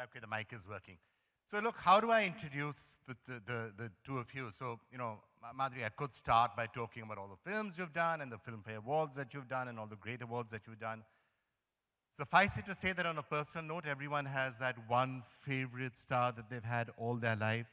Okay, the mic is working. So look, how do I introduce the two of you? So, you know, Madhuri, I could start by talking about all the films you've done and the Filmfare Awards that you've done and all the great awards that you've done. Suffice it to say that on a personal note, everyone has that one favorite star that they've had all their life.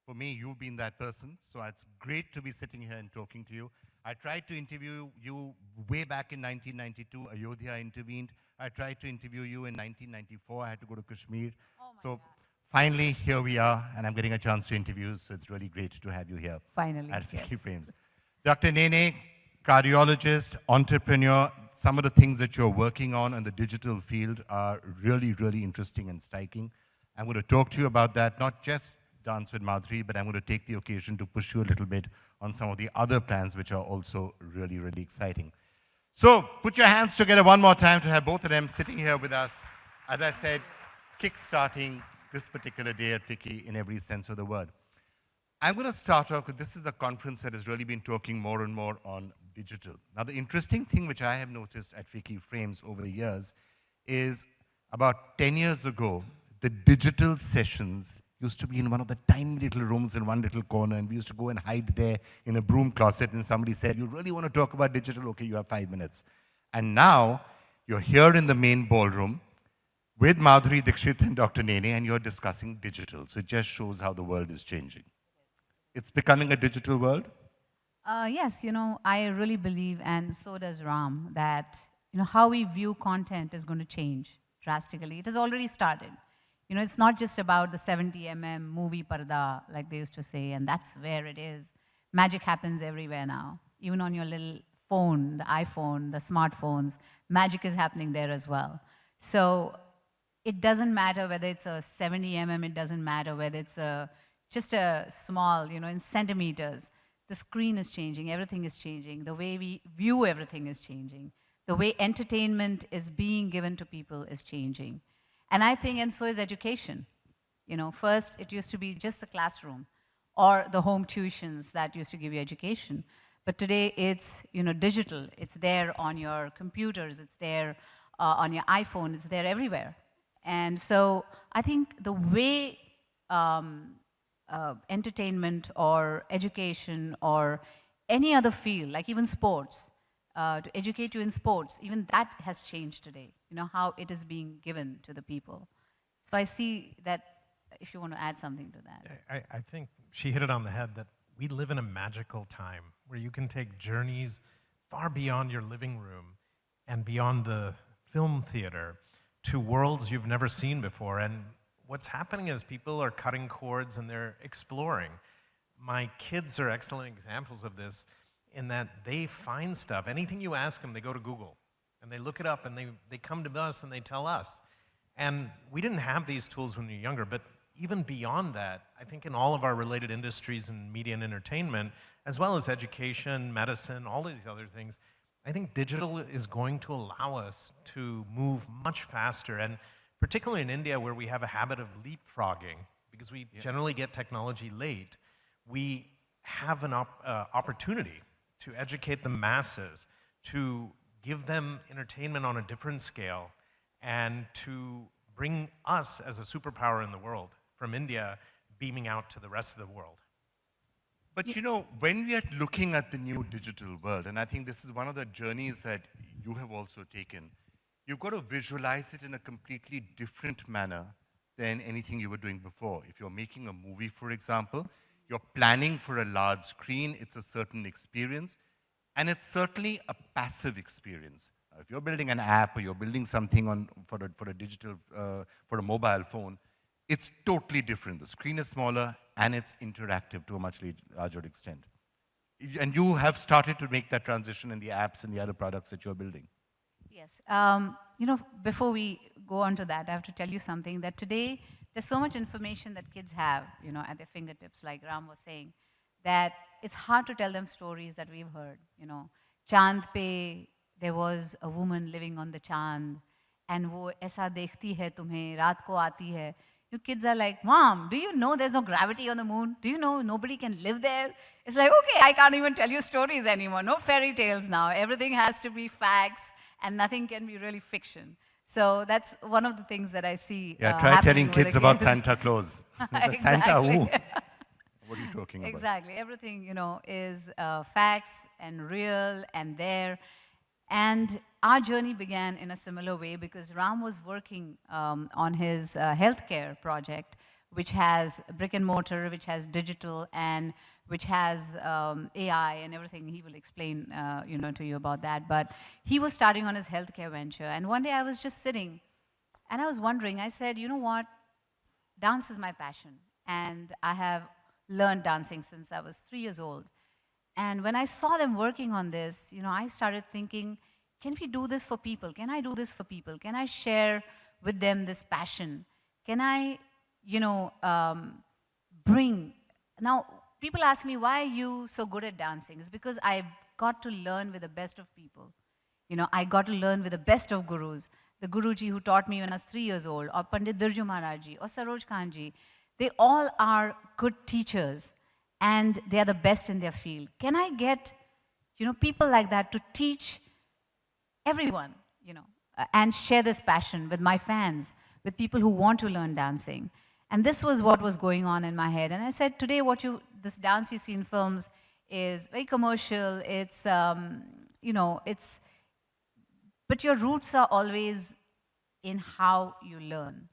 For me, you've been that person, so it's great to be sitting here and talking to you. I tried to interview you way back in 1992. Ayodhya intervened. I tried to interview you in 1994. I had to go to Kashmir. So finally, here we are, and I'm getting a chance to interview you, so it's really great to have you here. Finally, at FICCI yes. Frames. Dr. Nene, cardiologist, entrepreneur, some of the things that you're working on in the digital field are really, really interesting and striking. I'm going to talk to you about that, not just Dance with Madhuri, but I'm going to take the occasion to push you a little bit on some of the other plans which are also really, really exciting. So put your hands together one more time to have both of them sitting here with us. As I said, kick-starting this particular day at FICCI in every sense of the word. I'm going to start off because this is the conference that has really been talking more and more on digital. Now, the interesting thing which I have noticed at FICCI Frames over the years is about 10 years ago, the digital sessions used to be in one of the tiny little rooms in one little corner, and we used to go and hide there in a broom closet, and somebody said, you really want to talk about digital? Okay, you have 5 minutes. And now, you're here in the main ballroom with Madhuri, Dixit, and Dr. Nene, and you're discussing digital. So it just shows how the world is changing. It's becoming a digital world? Yes, you know, I really believe, and so does Ram, that how we view content is going to change drastically. It has already started. It's not just about the 70 movie parda, like they used to say, and that's where it is. Magic happens everywhere now. Even on your little phone, the iPhone, the smartphones, magic is happening there as well. So it doesn't matter whether it's a 70 it doesn't matter whether it's just a small, in centimeters. The screen is changing, everything is changing. The way we view everything is changing. The way entertainment is being given to people is changing. And I think, and so is education. First it used to be just the classroom or the home tuitions that used to give you education. But today it's, digital. It's there on your computers. It's there on your iPhone. It's there everywhere. And so I think the way entertainment or education or any other field, like even sports, to educate you in sports, even that has changed today, how it is being given to the people. So I see that, if you want to add something to that. I think she hit it on the head that we live in a magical time where you can take journeys far beyond your living room and beyond the film theater to worlds you've never seen before. And what's happening is people are cutting cords and they're exploring. My kids are excellent examples of this in that they find stuff. Anything you ask them, they go to Google and they look it up and they come to us and they tell us. And we didn't have these tools when we were younger, but even beyond that, I think in all of our related industries in media and entertainment, as well as education, medicine, all these other things, I think digital is going to allow us to move much faster. And particularly in India, where we have a habit of leapfrogging, because we generally get technology late, we have an opportunity to educate the masses, to give them entertainment on a different scale, and to bring us as a superpower in the world from India beaming out to the rest of the world. But you know, when we are looking at the new digital world, and I think this is one of the journeys that you have also taken, you've got to visualize it in a completely different manner than anything you were doing before. If you're making a movie, for example, you're planning for a large screen, it's a certain experience, and it's certainly a passive experience. If you're building an app or you're building something for a digital, for a mobile phone, it's totally different. The screen is smaller and it's interactive to a much larger extent. And you have started to make that transition in the apps and the other products that you're building. Yes. You know, before we go on to that, I have to tell you something that today there's so much information that kids have, you know, at their fingertips, like Ram was saying, that it's hard to tell them stories that we've heard. You know, Chand pe, there was a woman living on the Chand, and wo aisa dekhti hai tumhe, raat ko aati hai. You kids are like, Mom, do you know there's no gravity on the moon? Do you know nobody can live there? It's like, okay, I can't even tell you stories anymore. No fairy tales now. Everything has to be facts, and nothing can be really fiction. So that's one of the things that I see. Yeah, try telling kids about Santa Claus. Exactly. Santa who? What are you talking about? Exactly. Everything, you know, is facts and real and there. And our journey began in a similar way because Ram was working on his healthcare project, which has brick and mortar, which has digital, and which has AI and everything. He will explain, you know, to you about that. But he was starting on his healthcare venture. And one day I was just sitting, and I was wondering. I said, you know what? Dance is my passion, and I have learned dancing since I was 3 years old. And when I saw them working on this, you know, I started thinking, can we do this for people? Can I do this for people? Can I share with them this passion? Can I, you know, bring... Now, people ask me, why are you so good at dancing? It's because I got to learn with the best of people. You know, I got to learn with the best of gurus. The Guruji who taught me when I was 3 years old, or Pandit Birju Maharaj Ji, or Saroj Khan Ji, they all are good teachers, and they are the best in their field. Can I get, you know, people like that to teach everyone, you know, and share this passion with my fans, with people who want to learn dancing? And this was what was going on in my head. And I said, today, this dance you see in films is very commercial. It's, you know, but your roots are always in how you learn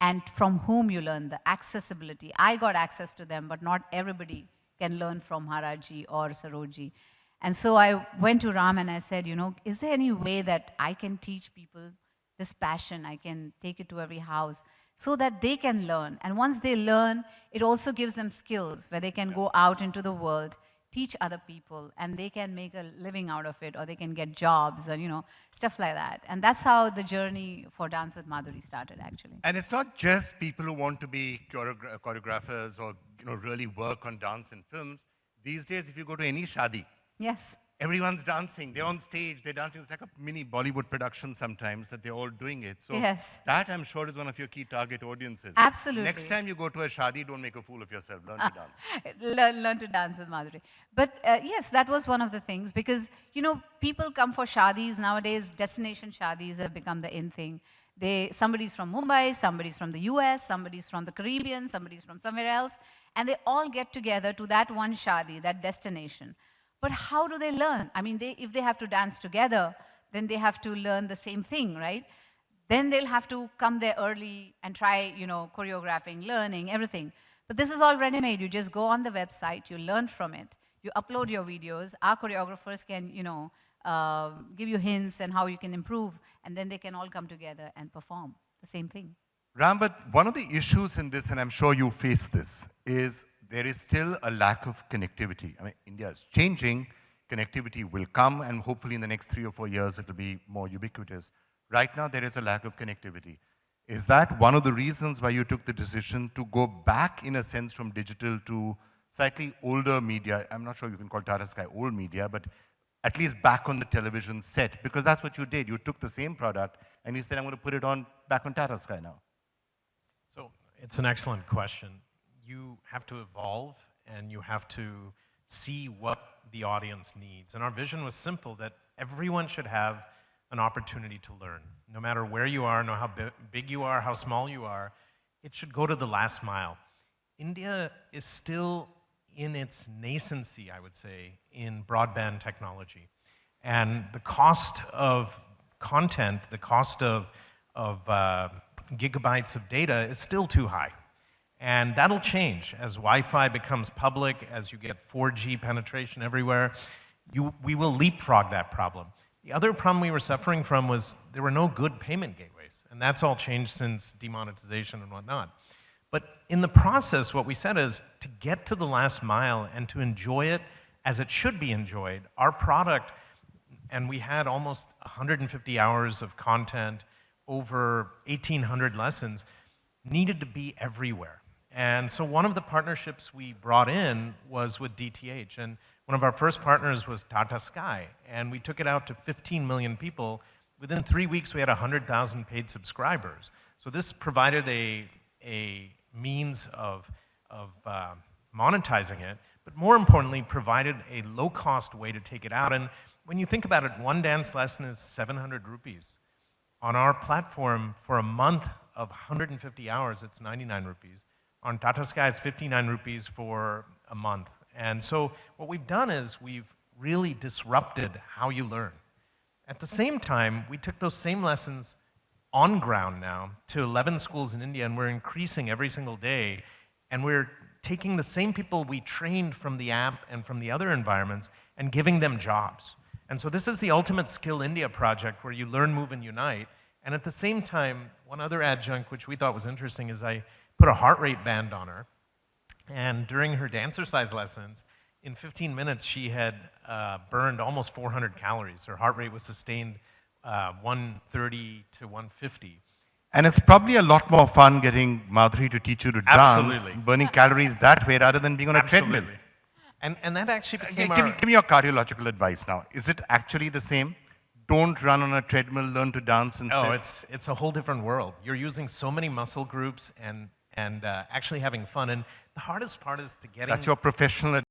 and from whom you learn, the accessibility. I got access to them, but not everybody can learn from Haraji or Saroji. And so I went to Ram and I said, you know, is there any way that I can teach people this passion? I can take it to every house so that they can learn. And once they learn, it also gives them skills where they can go out into the world, teach other people, and they can make a living out of it, or they can get jobs, or, you know, stuff like that. And that's how the journey for Dance with Madhuri started, actually. And it's not just people who want to be choreographers or, you know, really work on dance in films. These days, if you go to any shadi, yes, everyone's dancing. They're on stage. They're dancing. It's like a mini Bollywood production sometimes that they're all doing it. So yes, that, I'm sure, is one of your key target audiences. Absolutely. Next time you go to a shadi, don't make a fool of yourself. Learn to dance. Learn to dance with Madhuri. But yes, that was one of the things because, you know, people come for shadis. Nowadays, destination shadis have become the in thing. Somebody's from Mumbai, somebody's from the US, somebody's from the Caribbean, somebody's from somewhere else, and they all get together to that one shadi, that destination. But how do they learn? I mean, if they have to dance together, then they have to learn the same thing, right? Then they'll have to come there early and try, you know, choreographing, learning, everything. But this is all ready-made. You just go on the website, you learn from it, you upload your videos. Our choreographers can, you know, give you hints and how you can improve, and then they can all come together and perform the same thing. Ram, but one of the issues in this, and I'm sure you face this, is there is still a lack of connectivity. I mean, India is changing. Connectivity will come, and hopefully in the next 3 or 4 years, it will be more ubiquitous. Right now, there is a lack of connectivity. Is that one of the reasons why you took the decision to go back, in a sense, from digital to slightly older media? I'm not sure you can call Tata Sky old media, but at least back on the television set, because that's what you did. You took the same product, and you said, I'm going to put it back on Tata Sky now. So it's an excellent question. You have to evolve, and you have to see what the audience needs. And our vision was simple, that everyone should have an opportunity to learn. No matter where you are, no how big you are, how small you are, it should go to the last mile. India is still in its nascency, I would say, in broadband technology. And the cost of content, the cost of gigabytes of data is still too high. And that'll change as Wi-Fi becomes public, as you get 4G penetration everywhere. We will leapfrog that problem. The other problem we were suffering from was there were no good payment gateways. And that's all changed since demonetization and whatnot. But in the process, what we said is to get to the last mile and to enjoy it as it should be enjoyed, our product, and we had almost 150 hours of content, over 1,800 lessons, needed to be everywhere. And so one of the partnerships we brought in was with DTH. And one of our first partners was Tata Sky. And we took it out to 15 million people. Within 3 weeks, we had 100,000 paid subscribers. So this provided a means of monetizing it, but more importantly, provided a low-cost way to take it out. And when you think about it, one dance lesson is 700 rupees. On our platform, for a month of 150 hours, it's 99 rupees. On Tata Sky, it's 59 rupees for a month. And so what we've done is we've really disrupted how you learn. At the same time, we took those same lessons on ground now to 11 schools in India, and we're increasing every single day. And we're taking the same people we trained from the app and from the other environments and giving them jobs. And so this is the ultimate Skill India project where you learn, move, and unite. And at the same time, one other adjunct which we thought was interesting is I put a heart rate band on her. And during her dancercise lessons, in 15 minutes, she had burned almost 400 calories. Her heart rate was sustained 130 to 150. And it's probably a lot more fun getting Madhuri to teach you to dance, burning calories that way rather than being on a treadmill. And that actually became give me your cardiological advice now. Is it actually the same? Don't run on a treadmill, learn to dance instead? No, it's a whole different world. You're using so many muscle groups and actually having fun. And the hardest part is to getting... That's your professional